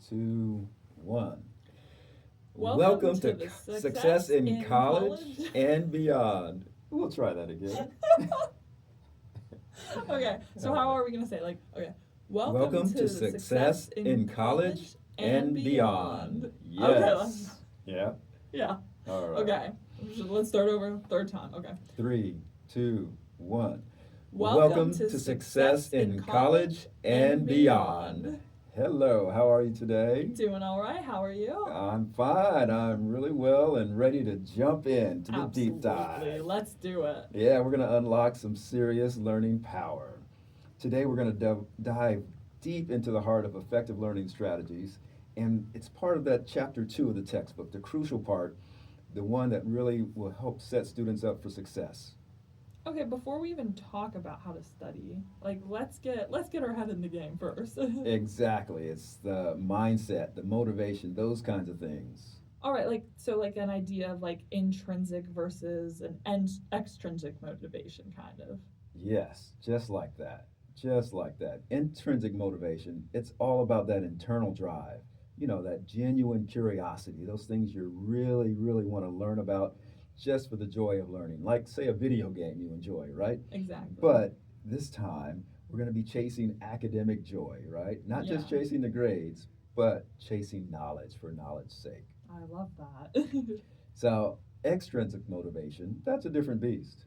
two, one. Welcome Welcome to to the Success Success in in College College. and Beyond. We'll try that again. Okay, so how are we going to say it? Welcome Welcome to to the Success Success in in College College and and Beyond. Beyond. Okay, Yes. Yeah. yeah. All right. Okay, let's start over. Third time. Okay. Three, two, one. Welcome Welcome to to Success Success in in College College and and Beyond. Beyond. Hello, how are you today? Doing all right. How are you? I'm fine. I'm really well and ready to jump into the deep Absolutely. dive. Let's do it. Yeah, we're going to unlock some serious learning power. Today, we're going to dive deep into the heart of effective learning strategies. And it's part of that chapter two of the textbook, the crucial part, the one that really will help set students up for success. Okay, before we even talk about how to study, let's get our head in the game first. Exactly. It's the mindset, the motivation, those kinds of things. All right, like an idea of like intrinsic versus an extrinsic motivation, kind of. Yes, just like that. Just like that. Intrinsic motivation, it's all about that internal drive. You know, that genuine curiosity, those things you really, really want to learn about just for the joy of learning. Like, say, a video game you enjoy, right? Exactly. But this time, we're going to be chasing academic joy, right? Not Yeah, just chasing the grades, but chasing knowledge for knowledge's sake. I love that. So, extrinsic motivation, that's a different beast.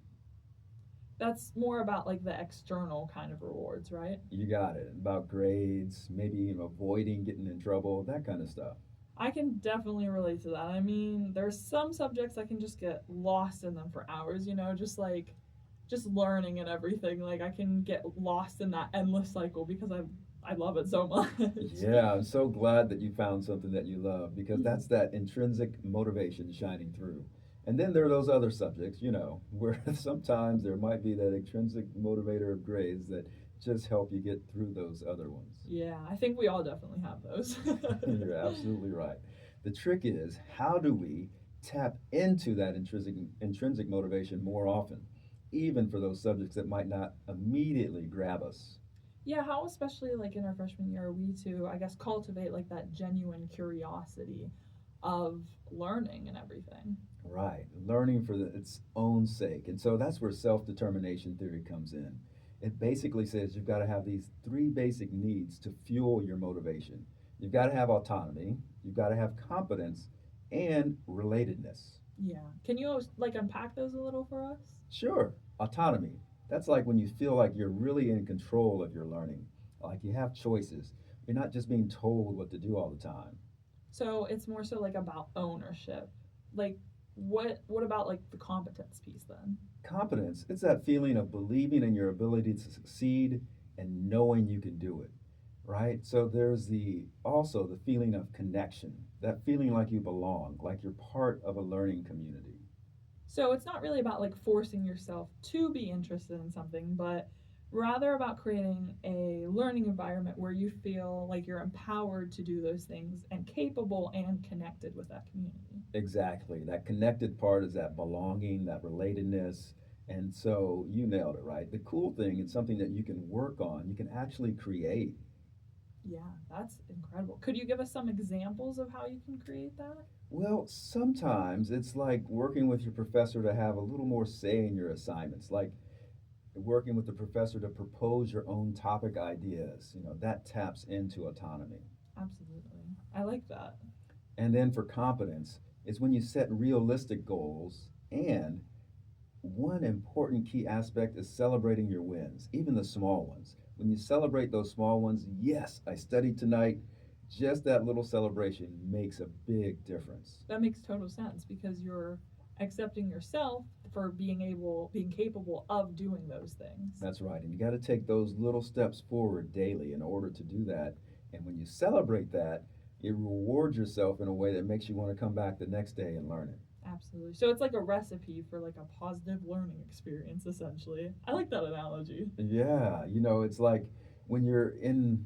That's more about like the external kind of rewards, right? You got it. About grades, maybe even avoiding getting in trouble, that kind of stuff. I can definitely relate to that. I mean, there's some subjects I can just get lost in them for hours, just learning and everything. Like I can get lost in that endless cycle because I love it so much. Yeah, I'm so glad that you found something that you love because that's that intrinsic motivation shining through. And then there are those other subjects, where sometimes there might be that intrinsic motivator of grades that just help you get through those other ones. Yeah, I think we all definitely have those. You're absolutely right. The trick is, how do we tap into that intrinsic motivation more often, even for those subjects that might not immediately grab us? Yeah, how especially like in our freshman year are we to, I guess, cultivate like that genuine curiosity of learning and everything. Right, learning for its own sake. And so that's where self determination theory comes in. It basically says you've got to have these three basic needs to fuel your motivation. You've got to have autonomy, you've got to have competence, and relatedness. Yeah. Can you like unpack those a little for us? Sure, autonomy. That's like when you feel like you're really in control of your learning, like you have choices. You're not just being told what to do all the time. So it's more so like about ownership. Like what about like the competence piece then? Competence, it's that feeling of believing in your ability to succeed and knowing you can do it, right? So there's the also the feeling of connection, that feeling like you belong, like you're part of a learning community. So it's not really about like forcing yourself to be interested in something, but rather about creating a learning environment where you feel like you're empowered to do those things and capable and connected with that community. Exactly. That connected part is that belonging, that relatedness. And so you nailed it, right? The cool thing, it's something that you can work on, you can actually create. Yeah, that's incredible. Could you give us some examples of how you can create that? Well, sometimes it's like working with your professor to have a little more say in your assignments, like working with the professor to propose your own topic ideas. That taps into autonomy. Absolutely. I like that. And then for competence, it's when you set realistic goals. And one important key aspect is celebrating your wins, even the small ones. When you celebrate those small ones, yes, I studied tonight, just that little celebration makes a big difference. That makes total sense because you're accepting yourself for being capable of doing those things. That's right. And you got to take those little steps forward daily in order to do that. And when you celebrate that, you reward yourself in a way that makes you want to come back the next day and learn it. Absolutely. So it's like a recipe for like a positive learning experience essentially. I like that analogy. Yeah, it's like when you're in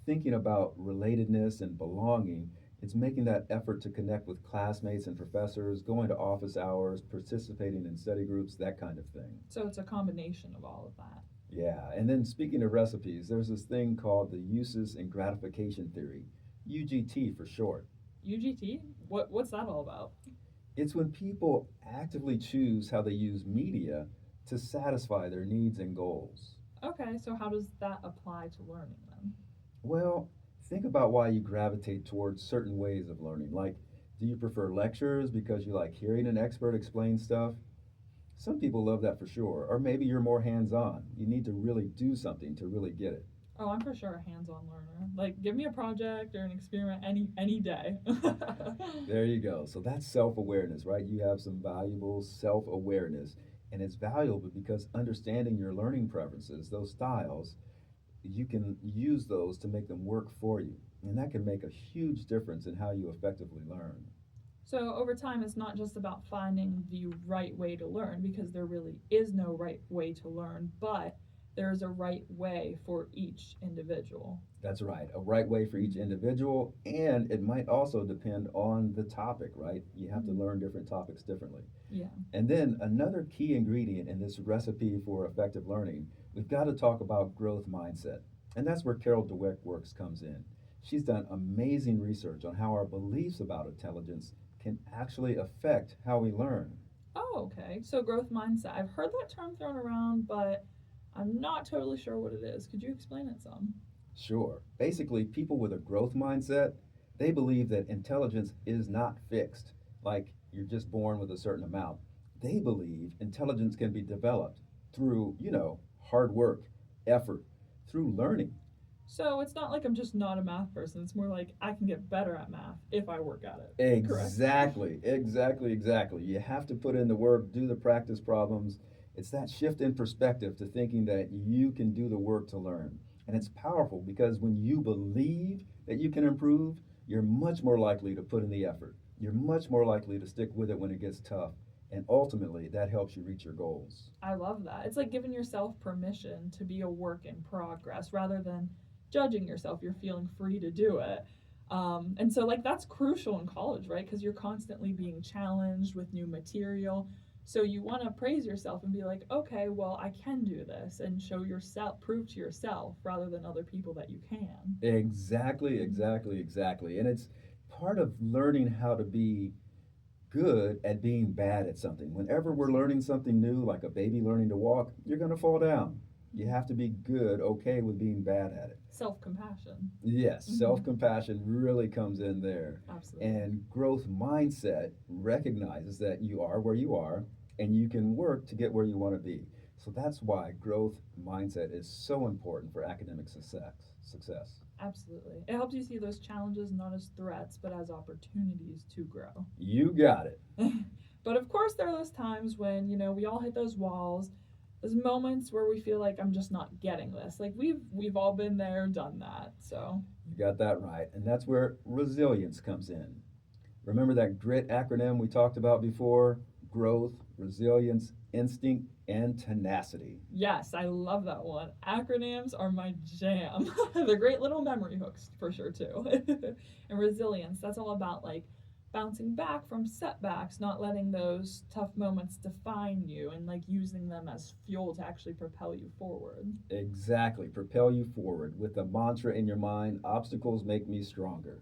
thinking about relatedness and belonging, it's making that effort to connect with classmates and professors, going to office hours, participating in study groups, that kind of thing. So it's a combination of all of that. Yeah, and then speaking of recipes, there's this thing called the uses and gratification theory. UGT for short. UGT? What's that all about? It's when people actively choose how they use media to satisfy their needs and goals. Okay, so how does that apply to learning then? Well, think about why you gravitate towards certain ways of learning. Like, do you prefer lectures because you like hearing an expert explain stuff? Some people love that for sure. Or maybe you're more hands on. You need to really do something to really get it. Oh, I'm for sure a hands-on learner. Like, give me a project or an experiment any day. There you go. So that's self awareness, right? You have some valuable self awareness. And it's valuable because understanding your learning preferences, those styles, you can use those to make them work for you. And that can make a huge difference in how you effectively learn. So over time, it's not just about finding the right way to learn because there really is no right way to learn, but there's a right way for each individual. That's right, a right way for each individual, and it might also depend on the topic, right? You have to Mhm. learn different topics differently. Yeah. And then another key ingredient in this recipe for effective learning, we've got to talk about growth mindset. And that's where Carol Dweck works comes in. She's done amazing research on how our beliefs about intelligence can actually affect how we learn. Oh, okay. So growth mindset. I've heard that term thrown around, but I'm not totally sure what it is. Could you explain it some? Sure. Basically, people with a growth mindset, they believe that intelligence is not fixed, like you're just born with a certain amount. They believe intelligence can be developed through, hard work, effort, through learning. So it's not like I'm just not a math person. It's more like I can get better at math if I work at it. Correct? Exactly, exactly, exactly. You have to put in the work, do the practice problems. It's that shift in perspective to thinking that you can do the work to learn. And it's powerful because when you believe that you can improve, you're much more likely to put in the effort. You're much more likely to stick with it when it gets tough. And ultimately, that helps you reach your goals. I love that. It's like giving yourself permission to be a work in progress rather than judging yourself. You're feeling free to do it. And so, like, that's crucial in college, right? Because you're constantly being challenged with new material. So, you want to praise yourself and be like, okay, well, I can do this and show yourself, prove to yourself rather than other people that you can. Exactly, exactly, exactly. And it's part of learning how to be good at being bad at something. Whenever we're Absolutely. learning something new, like a baby learning to walk, you're going to fall down. You have to be good, okay with being bad at it. Self compassion. Yes, Hmm. self compassion really comes in there. Absolutely. And growth mindset recognizes that you are where you are and you can work to get where you want to be. So that's why growth mindset is so important for academic success. Absolutely. It helps you see those challenges not as threats, but as opportunities to grow. You got it. But of course, there are those times when, we all hit those walls, those moments where we feel like I'm just not getting this. Like we've all been there, done that. So, You got that right. And that's where resilience comes in. Remember that GRIT acronym we talked about before? Growth, resilience, instinct, and tenacity. yes, I love that one. Acronyms are my jam. They're great little memory hooks for sure too. And resilience, that's all about like bouncing back from setbacks, not letting those tough moments define you and like using them as fuel to actually propel you forward. Exactly. Propel you forward with the mantra in your mind obstacles make me stronger.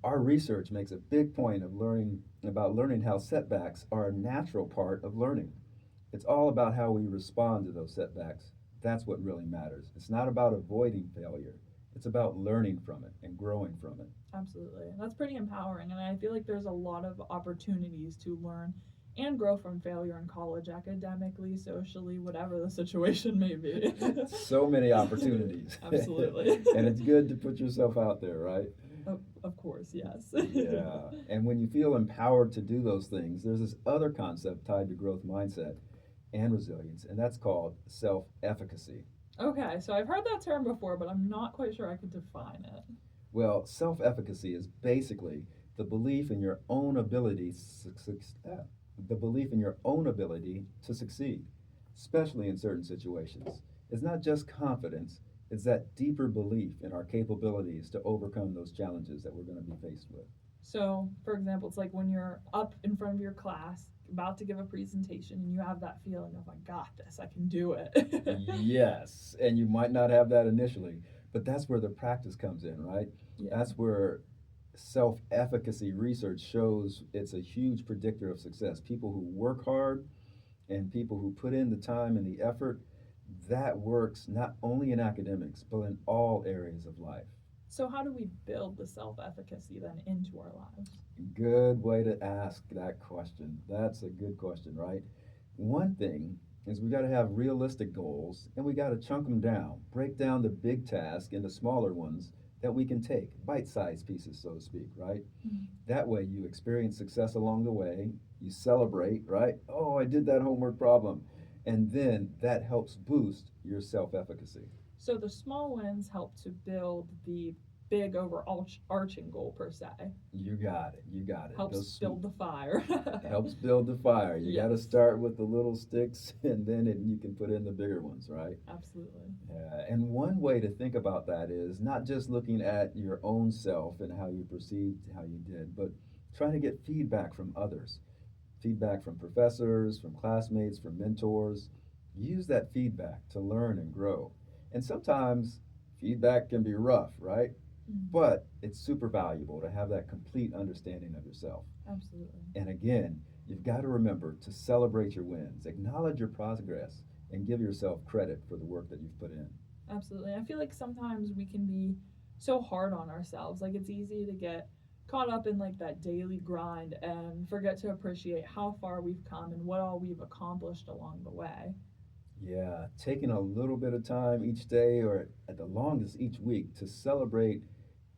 Our research makes a big point of learning how setbacks are a natural part of learning. It's all about how we respond to those setbacks. That's what really matters. It's not about avoiding failure. It's about learning from it and growing from it. Absolutely. That's pretty empowering. And I feel like there's a lot of opportunities to learn and grow from failure in college, academically, socially, whatever the situation may be. So many opportunities. Absolutely. And it's good to put yourself out there, right? Of course, yes. Yeah. And when you feel empowered to do those things, there's this other concept tied to growth mindset and resilience, and that's called self efficacy. Okay, so I've heard that term before, but I'm not quite sure I could define it. Well, self efficacy is basically the belief in your own ability, the belief in your own ability to succeed, especially in certain situations. It's not just confidence, it's that deeper belief in our capabilities to overcome those challenges that we're going to be faced with. So, for example, it's like when you're up in front of your class, about to give a presentation, and you have that feeling of, I got this, I can do it. Yes, and you might not have that initially, but that's where the practice comes in, right? Yeah. That's where self-efficacy research shows it's a huge predictor of success. People who work hard and people who put in the time and the effort, that works not only in academics, but in all areas of life. So how do we build the self-efficacy then into our lives? Good way to ask that question. That's a good question, right? One thing is we got to have realistic goals and we got to chunk them down, break down the big task into smaller ones that we can take, bite sized pieces, so to speak, right? Mhm. That way you experience success along the way, you celebrate, right? Oh, I did that homework problem. And then that helps boost your self efficacy. So the small wins help to build the big overarching goal per se. You got it. You got it. Helps build the fire. helps build the fire. You got to Yes. start with the little sticks, and then you can put in the bigger ones, right? Absolutely. Yeah. And one way to think about that is not just looking at your own self and how you perceived how you did, but trying to get feedback from others, feedback from professors, from classmates, from mentors. Use that feedback to learn and grow. And sometimes feedback can be rough, right? Mhm. But it's super valuable to have that complete understanding of yourself. Absolutely. And again, you've got to remember to celebrate your wins, acknowledge your progress, and give yourself credit for the work that you've put in. Absolutely. I feel like sometimes we can be so hard on ourselves. Like it's easy to get caught up in like that daily grind and forget to appreciate how far we've come and what all we've accomplished along the way. Yeah, taking a little bit of time each day or at the longest each week to celebrate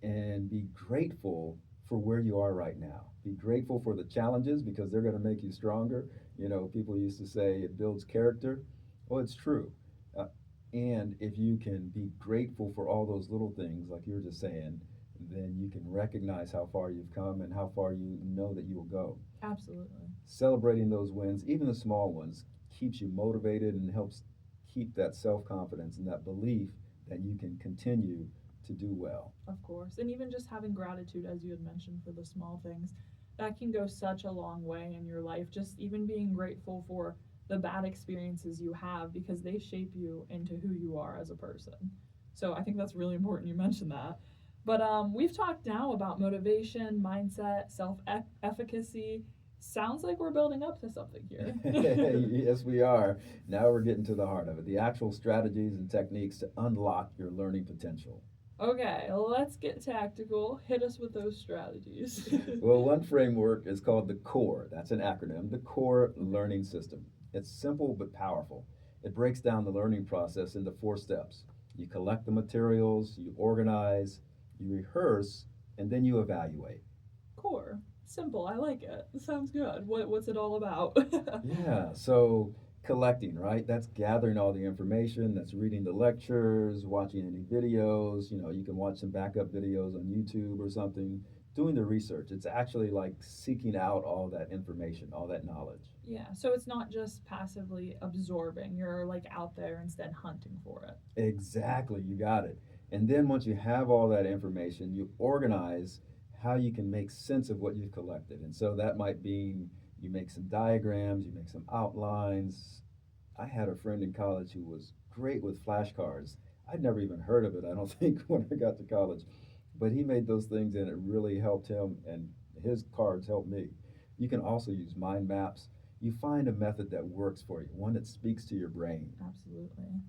and be grateful for where you are right now. Be grateful for the challenges because they're going to make you stronger. You know, people used to say it builds character. Well, it's true. Uh, and if you can be grateful for all those little things, like you were just saying, then you can recognize how far you've come and how far you know that you will go. Absolutely. Celebrating those wins, even the small ones, keeps you motivated and helps keep that self confidence and that belief that you can continue to do well. Of course. And even just having gratitude, as you had mentioned, for the small things, that can go such a long way in your life. Just even being grateful for the bad experiences you have because they shape you into who you are as a person. So I think that's really important you mentioned that. But we've talked now about motivation, mindset, self efficacy. Sounds like we're building up to something here. Yes, we are. Now we're getting to the heart of it, the actual strategies and techniques to unlock your learning potential. Okay, let's get tactical. Hit us with those strategies. Well, one framework is called the CORE. That's an acronym, the CORE Learning System. It's simple but powerful. It breaks down the learning process into 4 steps. You collect the materials, you organize, you rehearse, and then you evaluate. Core. Simple. I like it. Sounds good. What's it all about? Yeah, so collecting, right? That's gathering all the information, that's reading the lectures, watching any videos. You know, you can watch some backup videos on YouTube or something. Doing the research. It's actually like seeking out all that information, all that knowledge. Yeah, so it's not just passively absorbing. You're like out there instead hunting for it. Exactly, you got it. And then once you have all that information, you organize how you can make sense of what you've collected. And so that might be you make some diagrams, you make some outlines. I had a friend in college who was great with flashcards. I'd never even heard of it, I don't think, when I got to college. But he made those things and it really helped him, and his cards helped me. You can also use mind maps. You find a method that works for you, one that speaks to your brain. Absolutely.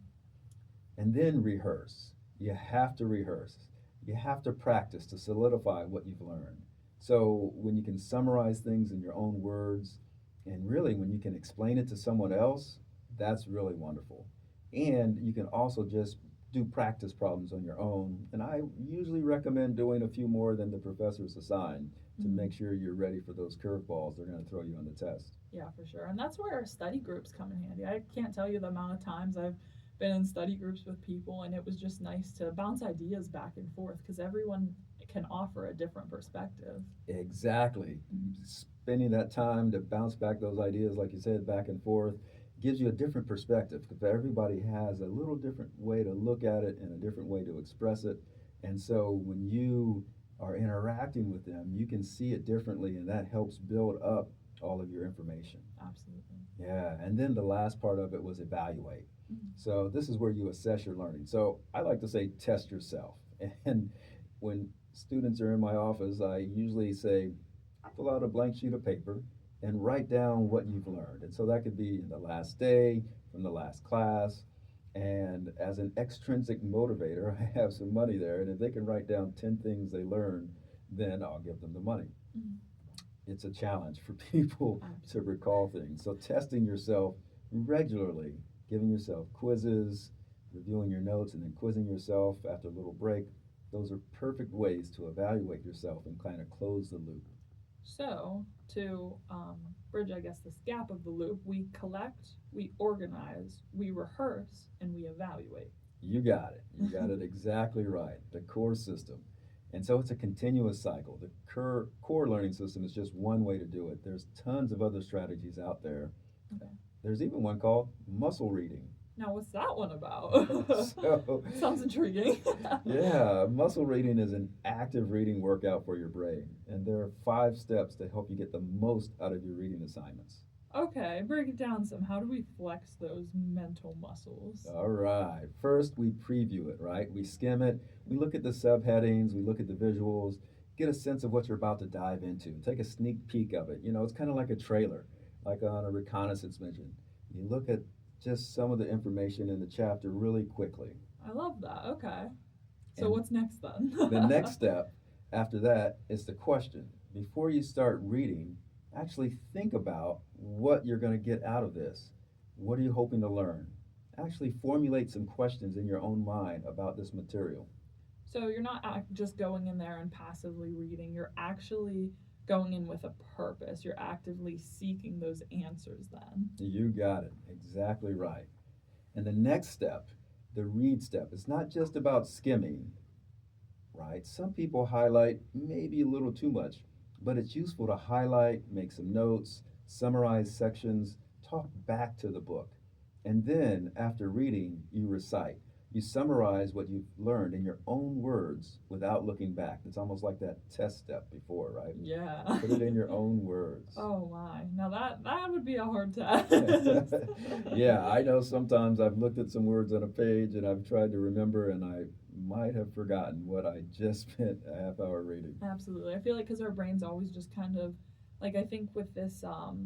And then rehearse. You have to rehearse. You have to practice to solidify what you've learned. So when you can summarize things in your own words, and really when you can explain it to someone else, that's really wonderful. And you can also just do practice problems on your own. And I usually recommend doing a few more than the professors assign to Mhm. make sure you're ready for those curveballs they're going to throw you on the test. Yeah, for sure. And that's where study groups come in handy. I can't tell you the amount of times I've been in study groups with people, and it was just nice to bounce ideas back and forth because everyone can offer a different perspective. Exactly. Spending that time to bounce back those ideas, like you said, back and forth, gives you a different perspective because everybody has a little different way to look at it and a different way to express it. And so when you are interacting with them, you can see it differently, and that helps build up all of your information. Absolutely. Yeah. And then the last part of it was evaluate. Mhm. So this is where you assess your learning. So I like to say test yourself. And when students are in my office, I usually say, pull out a blank sheet of paper and write down what you've learned. And so that could be the last day, from the last class. And as an extrinsic motivator, I have some money there. And if they can write down 10 things they learned, then I'll give them the money. Mhm. It's a challenge for people to recall things. So testing yourself regularly, giving yourself quizzes, reviewing your notes, and then quizzing yourself after a little break, those are perfect ways to evaluate yourself and kind of close the loop. So, to bridge, I guess, this gap of the loop, we collect, we organize, we rehearse, and we evaluate. You got it. You got it exactly right. The core system. And so it's a continuous cycle. The core learning system is just one way to do it. There's tons of other strategies out there. Okay. There's even one called muscle reading. Now, what's that one about? So, Sounds intriguing. yeah, muscle reading is an active reading workout for your brain. And there are 5 steps to help you get the most out of your reading assignments. Okay, break it down some. How do we flex those mental muscles? All right. First, we preview it, right? We skim it. We look at the subheadings. We look at the visuals. Get a sense of what you're about to dive into. Take a sneak peek of it. You know, it's kind of like a trailer, like on a reconnaissance mission. You look at just some of the information in the chapter really quickly. I love that. Okay. So And what's next then? the next step after that is the question. Before you start reading, actually think about what you're going to get out of this. What are you hoping to learn? Actually formulate some questions in your own mind about this material. So you're not just going in there and passively reading. You're actually going in with a purpose. You're actively seeking those answers then. You got it. Exactly right. And the next step, the read step, is not just about skimming, right? Some people highlight maybe a little too much, but it's useful to highlight, make some notes, summarize sections, talk back to the book. And then after reading, you recite. You summarize what you've learned in your own words without looking back. It's almost like that test step before, right? Yeah. Put it in your own words. Oh my. Now that would be a hard test. Yeah, I know sometimes I've looked at some words on a page and I've tried to remember and I might have forgotten what I just spent a half hour reading. Absolutely. I feel like because our brains always just kind of like I think with this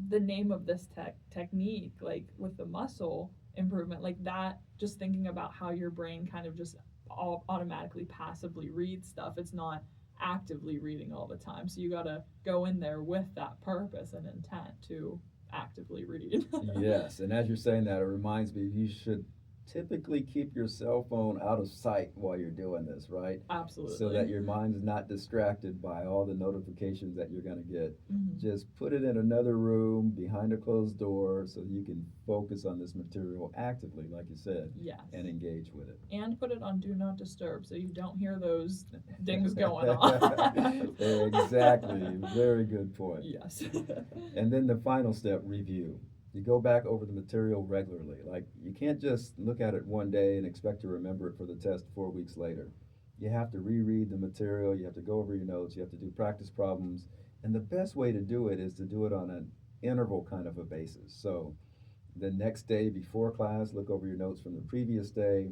the name of this technique like with the muscle improvement like that just thinking about how your brain kind of just automatically passively reads stuff. It's not actively reading all the time. So you got to go in there with that purpose and intent to actively read. Yes, and as you're saying that, it reminds me you should typically keep your cell phone out of sight while you're doing this, right? Absolutely. So that your mind's not distracted by all the notifications that you're going to get. Mhm. Just put it in another room behind a closed door so you can focus on this material actively, like you said, Yes. and engage with it. And put it on do not disturb so you don't hear those dings going on. Exactly. Very good point. Yes. And then the final step, review. You go back over the material regularly. Like, you can't just look at it one day and expect to remember it for the test 4 weeks later. You have to reread the material, you have to go over your notes, you have to do practice problems, and the best way to do it is to do it on an interval kind of a basis. So the next day before class, look over your notes from the previous day,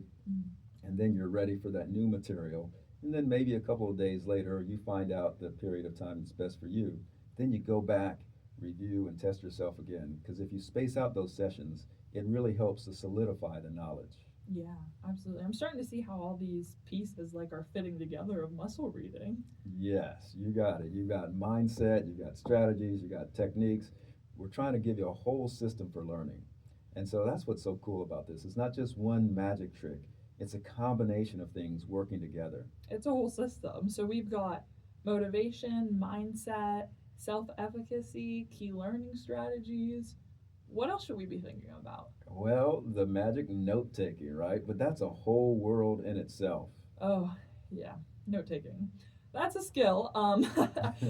and then you're ready for that new material. And then maybe a couple of days later, you find out the period of time that's best for you. Then you go back, review, and test yourself again. Because if you space out those sessions, it really helps to solidify the knowledge. Yeah, absolutely. I'm starting to see how all these pieces like are fitting together of muscle reading. Yes, you got it. You got mindset, you got strategies, you got techniques. We're trying to give you a whole system for learning. And so that's what's so cool about this. It's not just one magic trick. It's a combination of things working together. It's a whole system. So we've got motivation, mindset, self-efficacy, key learning strategies. What else should we be thinking about? Well, the magic note taking, right? But that's a whole world in itself. Oh, yeah, note taking. That's a skill.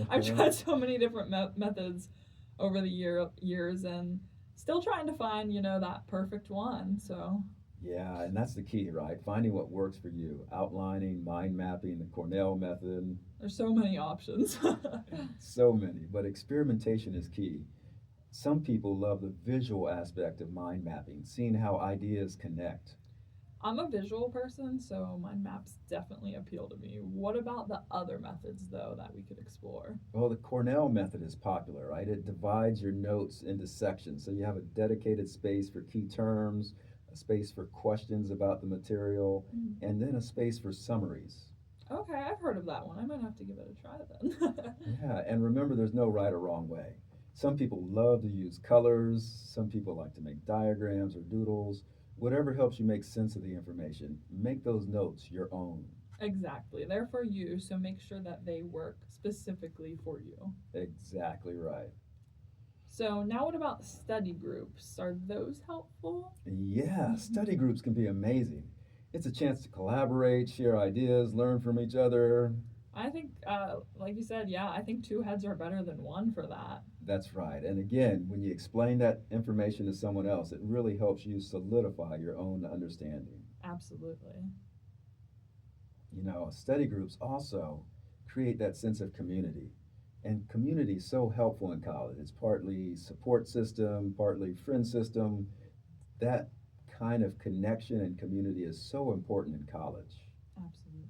I've tried so many different methods over the years and still trying to find, that perfect one. So Yeah, and that's the key, right? Finding what works for you. Outlining, mind mapping, the Cornell method. there's so many options. So many, but experimentation is key. Some people love the visual aspect of mind mapping, seeing how ideas connect. I'm a visual person, so mind maps definitely appeal to me. What about the other methods, though, that we could explore? Well, the Cornell method is popular, right? It divides your notes into sections. So you have a dedicated space for key terms, a space for questions about the material, Mm. and then a space for summaries. Okay, I've heard of that one. I might have to give it a try then. Yeah, and remember, there's no right or wrong way. Some people love to use colors, some people like to make diagrams or doodles. Whatever helps you make sense of the information, make those notes your own. Exactly. They're for you, so make sure that they work specifically for you. Exactly right. So, now what about study groups? Are those helpful? Yeah, study groups can be amazing. It's a chance to collaborate, share ideas, learn from each other. I think, like you said, yeah, I think two heads are better than one for that. That's right. And again, when you explain that information to someone else, it really helps you solidify your own understanding. Absolutely. Study groups also create that sense of community. And community is so helpful in college. It's partly support system, partly friend system. That kind of connection and community is so important in college. Absolutely.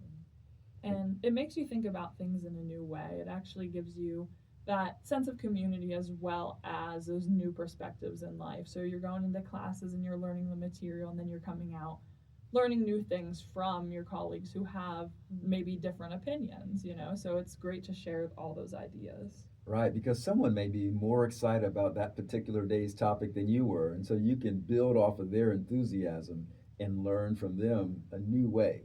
And it makes you think about things in a new way. It actually gives you that sense of community as well as those new perspectives in life. So you're going into classes and you're learning the material, and then you're coming out learning new things from your colleagues who have maybe different opinions. So it's great to share all those ideas. Right, because someone may be more excited about that particular day's topic than you were, and so you can build off of their enthusiasm and learn from them a new way.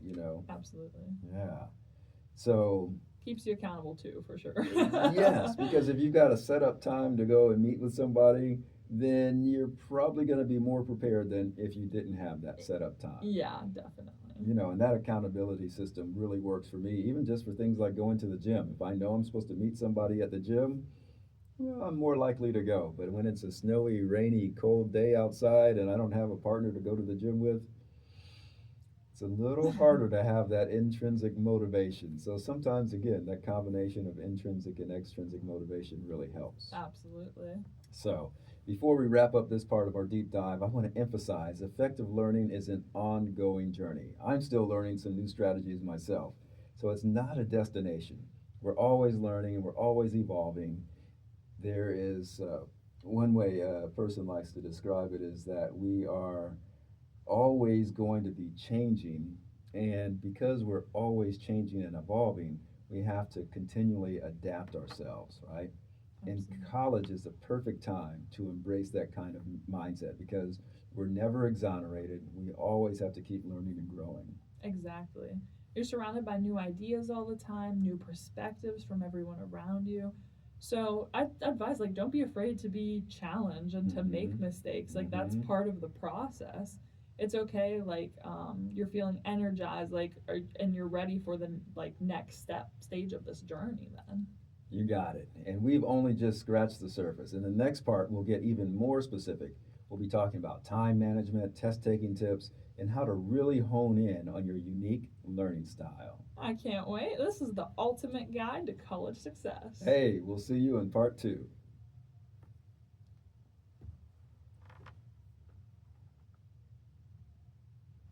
Absolutely. Yeah. So, Keeps you accountable too, for sure. yes, because if you've got a set up time to go and meet with somebody, then you're probably going to be more prepared than if you didn't have that set up time. Yeah, definitely. And that accountability system really works for me, even just for things like going to the gym. If I know I'm supposed to meet somebody at the gym, well, I'm more likely to go. But when it's a snowy, rainy, cold day outside and I don't have a partner to go to the gym with, it's a little harder to have that intrinsic motivation. So sometimes, again, that combination of intrinsic and extrinsic motivation really helps. Absolutely. So, before we wrap up this part of our deep dive, I want to emphasize effective learning is an ongoing journey. I'm still learning some new strategies myself. So, it's not a destination. We're always learning and we're always evolving. There is one way a person likes to describe it is that we are always going to be changing. And because we're always changing and evolving, we have to continually adapt ourselves, right? And Absolutely. college is the perfect time to embrace that kind of mindset because we're never exonerated. We always have to keep learning and growing. Exactly. You're surrounded by new ideas all the time, new perspectives from everyone around you. So I advise, like, don't be afraid to be challenged and to make Mm-hmm. mistakes. Like, that's Mm-hmm. part of the process. It's okay, like, you're feeling energized, like, and you're ready for the, like, next stage of this journey then. You got it. And we've only just scratched the surface. In the next part, we'll get even more specific. We'll be talking about time management, test taking tips, and how to really hone in on your unique learning style. I can't wait. This is the ultimate guide to college success. Hey, we'll see you in part 2.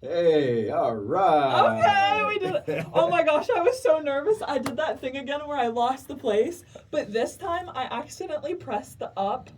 Hey, all right. Okay, we did it. Oh my gosh, I was so nervous. I did that thing again where I lost the place, but this time I accidentally pressed the up